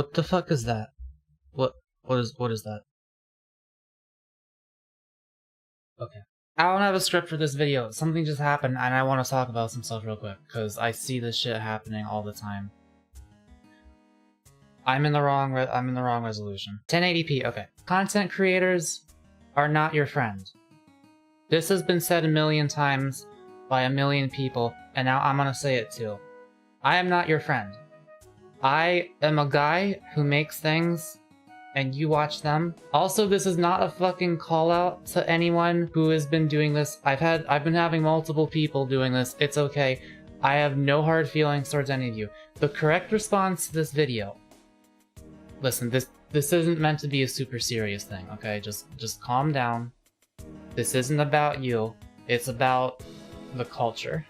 What the fuck is that? What is that? Okay. I don't have a script for this video. Something just happened and I want to talk about some stuff real quick, because I see this shit happening all the time. I'm in the wrong resolution. 1080p, okay. Content creators are not your friend. This has been said a million times by a million people, and now I'm gonna say it too. I am not your friend. I am a guy who makes things and you watch them. Also, this is not a fucking call out to anyone who has been doing this. I've been having multiple people doing this. It's okay. I have no hard feelings towards any of you. The correct response to this video. Listen, this isn't meant to be a super serious thing, okay? Just calm down. This isn't about you. It's about the culture.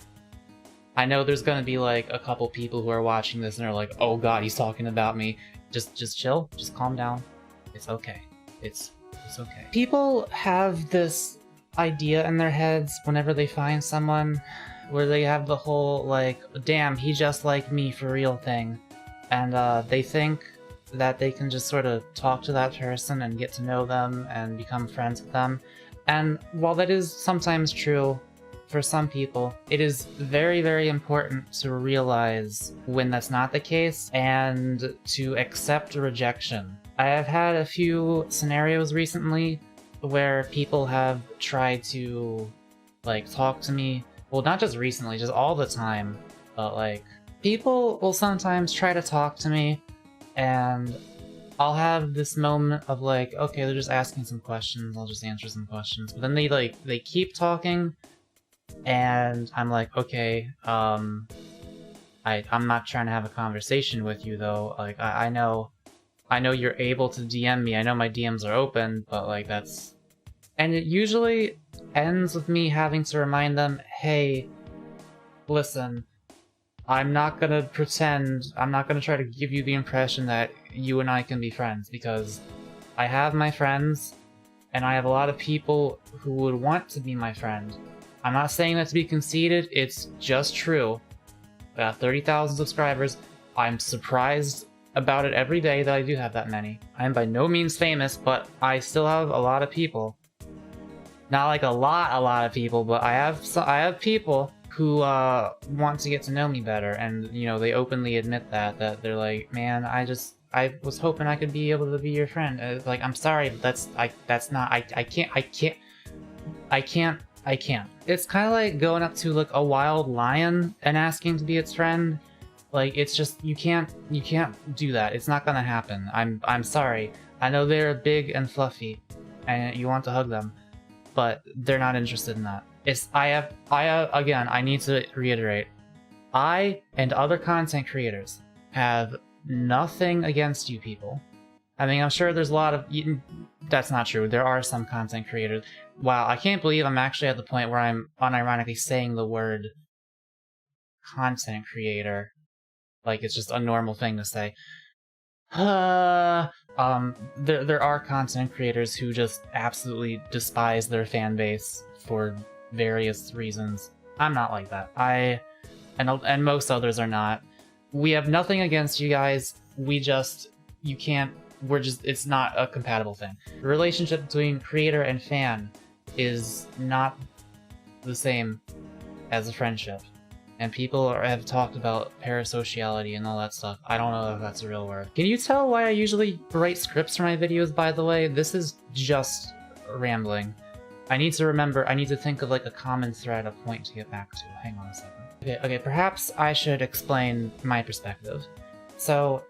I know there's gonna be like a couple people who are watching this and are like, oh god, he's talking about me. Just chill, just calm down. It's okay. It's okay. People have this idea in their heads whenever they find someone where they have the whole like, damn, he just like me for real thing. And they think that they can just sort of talk to that person and get to know them and become friends with them. And while that is sometimes true for some people, it is very, very important to realize when that's not the case and to accept rejection. I have had a few scenarios recently where people have tried to like talk to me. Well, not just recently, just all the time, but like people will sometimes try to talk to me and I'll have this moment of like, okay, they're just asking some questions, I'll just answer some questions. But then they keep talking and I'm like, okay, I'm not trying to have a conversation with you though. Like, I know you're able to DM me. I know my DMs are open, but like that's... And it usually ends with me having to remind them, hey, listen, I'm not gonna pretend, I'm not gonna try to give you the impression that you and I can be friends, because I have my friends, and I have a lot of people who would want to be my friend. I'm not saying that to be conceited, it's just true. I got 30,000 subscribers. I'm surprised about it every day that I do have that many. I am by no means famous, but I still have a lot of people. Not like a lot of people, but I have people who want to get to know me better, and you know, they openly admit that they're like, man, I was hoping I could be able to be your friend. Like, I'm sorry, but I can't. It's kind of like going up to like a wild lion and asking to be its friend. Like, it's just, you can't do that. It's not gonna happen. I'm sorry. I know they're big and fluffy and you want to hug them, but they're not interested in that. Again, I need to reiterate, I and other content creators have nothing against you people. I mean, I'm sure there's a lot of... That's not true. There are some content creators. Wow, I can't believe I'm actually at the point where I'm unironically saying the word content creator. Like, it's just a normal thing to say. There are content creators who just absolutely despise their fan base for various reasons. I'm not like that. And most others are not. We have nothing against you guys. It's not a compatible thing. The relationship between creator and fan is not the same as a friendship. And people have talked about parasociality and all that stuff. I don't know if that's a real word. Can you tell why I usually write scripts for my videos, by the way? This is just rambling. I need to think of like a common thread, a point to get back to. Hang on a second. Okay, perhaps I should explain my perspective. So,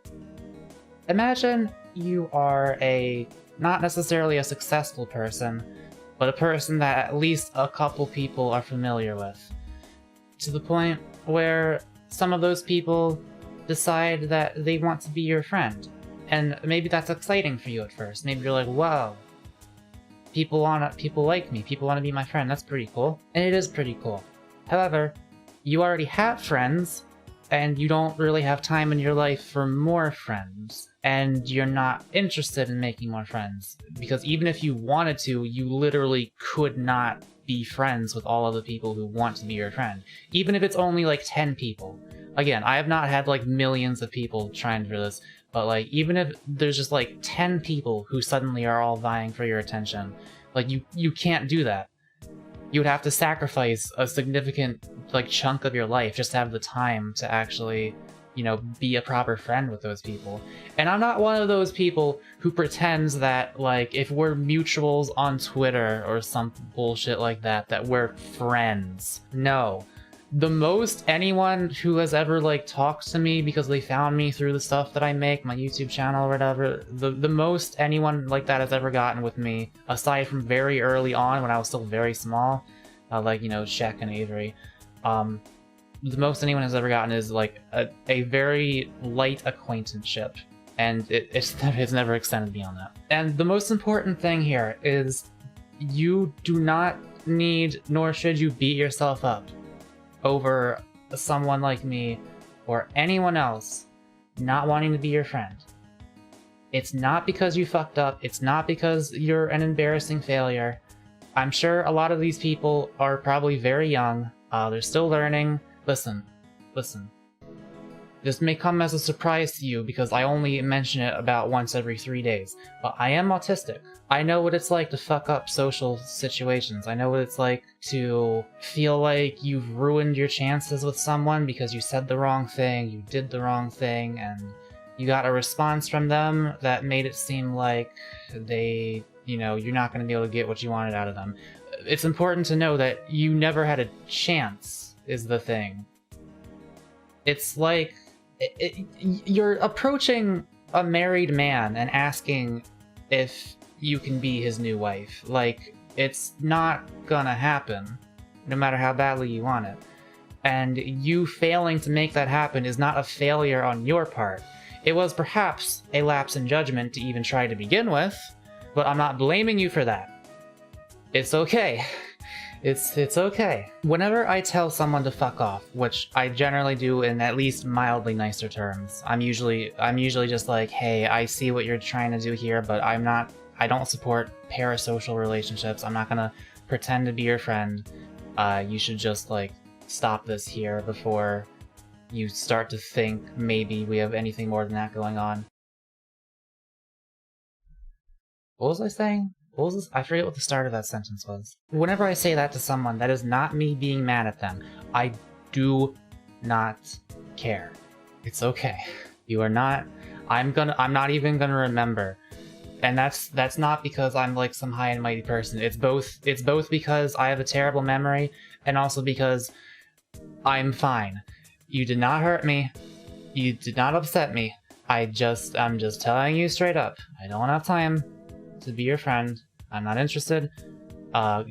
imagine you are not necessarily a successful person, but a person that at least a couple people are familiar with. To the point where some of those people decide that they want to be your friend. And maybe that's exciting for you at first. Maybe you're like, wow, people like me, people want to be my friend, that's pretty cool. And it is pretty cool. However, you already have friends, and you don't really have time in your life for more friends. And you're not interested in making more friends. Because even if you wanted to, you literally could not be friends with all of the people who want to be your friend. Even if it's only like 10 people. Again, I have not had like millions of people trying for this, But like, even if there's just like 10 people who suddenly are all vying for your attention, like you can't do that. You would have to sacrifice a significant like chunk of your life just to have the time to actually, you know, be a proper friend with those people. And I'm not one of those people who pretends that, like, if we're mutuals on Twitter or some bullshit like that, that we're friends. No. The most anyone who has ever, like, talked to me because they found me through the stuff that I make, my YouTube channel or whatever, the most anyone like that has ever gotten with me, aside from very early on when I was still very small, like, you know, Shaq and Avery, the most anyone has ever gotten is like a very light acquaintanceship, and it's never extended beyond that. And the most important thing here is you do not need, nor should you beat yourself up over someone like me or anyone else not wanting to be your friend. It's not because you fucked up, it's not because you're an embarrassing failure. I'm sure a lot of these people are probably very young, they're still learning. Listen. This may come as a surprise to you because I only mention it about once every 3 days, but I am autistic. I know what it's like to fuck up social situations. I know what it's like to feel like you've ruined your chances with someone because you said the wrong thing, you did the wrong thing, and you got a response from them that made it seem like they, you know, you're not going to be able to get what you wanted out of them. It's important to know that you never had a chance, is the thing. It's like you're approaching a married man and asking if you can be his new wife. Like, it's not gonna happen, no matter how badly you want it. And you failing to make that happen is not a failure on your part. It was perhaps a lapse in judgment to even try to begin with, but I'm not blaming you for that. It's okay. It's okay. Whenever I tell someone to fuck off, which I generally do in at least mildly nicer terms, I'm usually just like, hey, I see what you're trying to do here, but I don't support parasocial relationships. I'm not gonna pretend to be your friend. You should just like stop this here before you start to think maybe we have anything more than that going on. What was I saying? What was this? I forget what the start of that sentence was. Whenever I say that to someone, that is not me being mad at them. I do not care. It's okay. You are not. I'm not even gonna remember. And that's not because I'm like some high and mighty person. It's both because I have a terrible memory and also because I'm fine. You did not hurt me. You did not upset me. I'm just telling you straight up. I don't have time to be your friend. I'm not interested.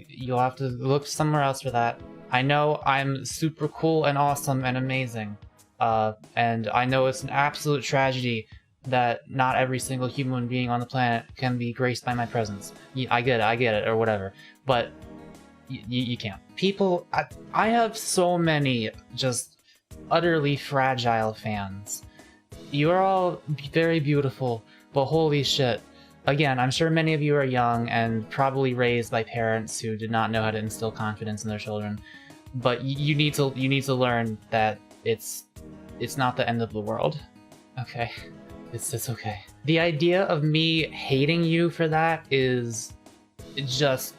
You'll have to look somewhere else for that. I know I'm super cool and awesome and amazing. And I know it's an absolute tragedy that not every single human being on the planet can be graced by my presence. I get it, or whatever. But you can't. People, I have so many just utterly fragile fans. You are all very beautiful, but holy shit. Again, I'm sure many of you are young and probably raised by parents who did not know how to instill confidence in their children. But you need to learn that it's not the end of the world. Okay? It's okay. The idea of me hating you for that is just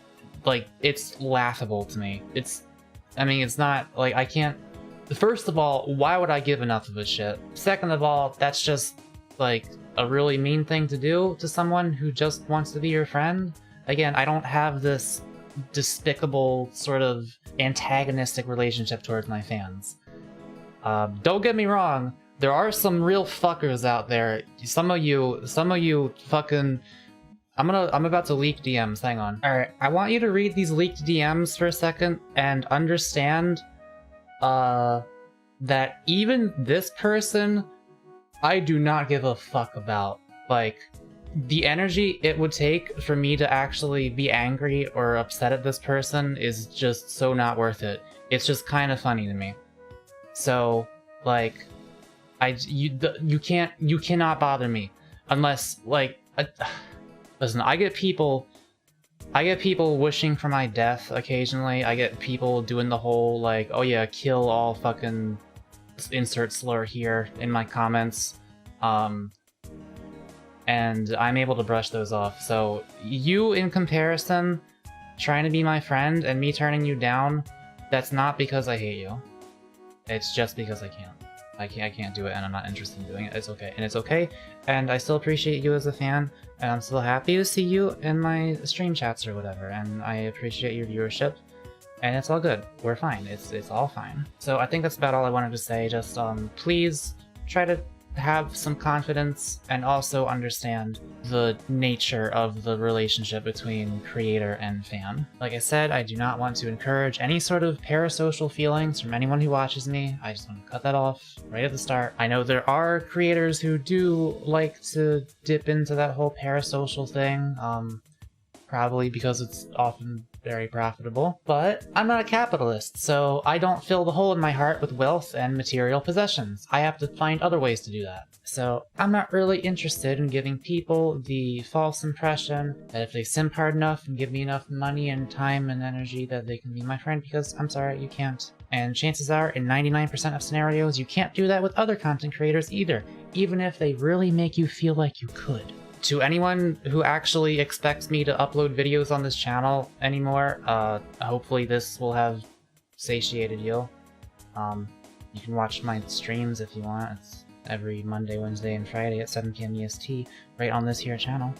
like, it's laughable to me. It's not like, I can't. First of all, why would I give enough of a shit? Second of all, that's just like a really mean thing to do to someone who just wants to be your friend. Again, I don't have this despicable sort of antagonistic relationship towards my fans. Don't get me wrong, there are some real fuckers out there. Some of you fucking... I'm about to leak DMs, hang on. Alright, I want you to read these leaked DMs for a second and understand that even this person, I do not give a fuck about. Like, the energy it would take for me to actually be angry or upset at this person is just so not worth it. It's just kind of funny to me. So, like, you cannot bother me unless, like, listen, I get people wishing for my death occasionally. I get people doing the whole, like, oh yeah, kill all fucking insert slur here in my comments. and I'm able to brush those off. So you, in comparison, trying to be my friend and me turning you down, that's not because I hate you. It's just because I can't. I can't do it, and I'm not interested in doing it. It's okay, and it's okay, and I still appreciate you as a fan, and I'm still happy to see you in my stream chats or whatever, and I appreciate your viewership, and it's all good. We're fine. It's all fine. So I think that's about all I wanted to say. Just please try to have some confidence and also understand the nature of the relationship between creator and fan. Like I said, I do not want to encourage any sort of parasocial feelings from anyone who watches me. I just want to cut that off right at the start. I know there are creators who do like to dip into that whole parasocial thing, probably because it's often very profitable, but I'm not a capitalist, so I don't fill the hole in my heart with wealth and material possessions. I have to find other ways to do that. So I'm not really interested in giving people the false impression that if they simp hard enough and give me enough money and time and energy that they can be my friend, because I'm sorry, you can't. And chances are, in 99% of scenarios, you can't do that with other content creators either, even if they really make you feel like you could. To anyone who actually expects me to upload videos on this channel anymore, hopefully this will have satiated you. You can watch my streams if you want. It's every Monday, Wednesday, and Friday at 7 PM EST, right on this here channel,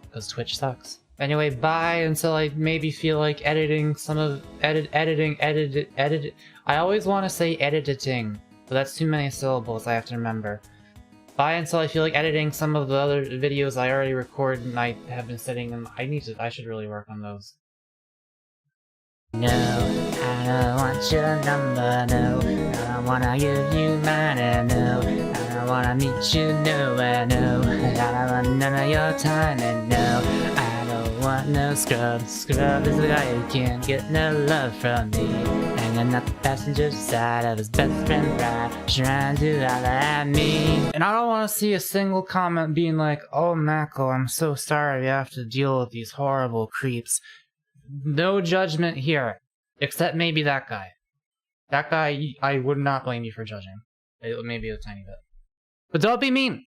because Twitch sucks. Anyway, bye until I maybe feel like editing some of... edit... I always want to say editing, but that's too many syllables I have to remember. Bye until I feel like editing some of the other videos I already recorded and I have been sitting and I should really work on those. No, I don't want your number, no. I don't wanna give you mine, and no. I don't wanna meet you nowhere, no. I don't want none of your time, and no. I don't want no scrub. Scrub is the guy who can't get no love from me. Hanging up the passenger side of his best friend ride, trying to holler at me. And I don't want to see a single comment being like, "Oh Mako, I'm so sorry you have to deal with these horrible creeps." No judgment here, except maybe that guy. That guy, I would not blame you for judging. Maybe a tiny bit. But don't be mean!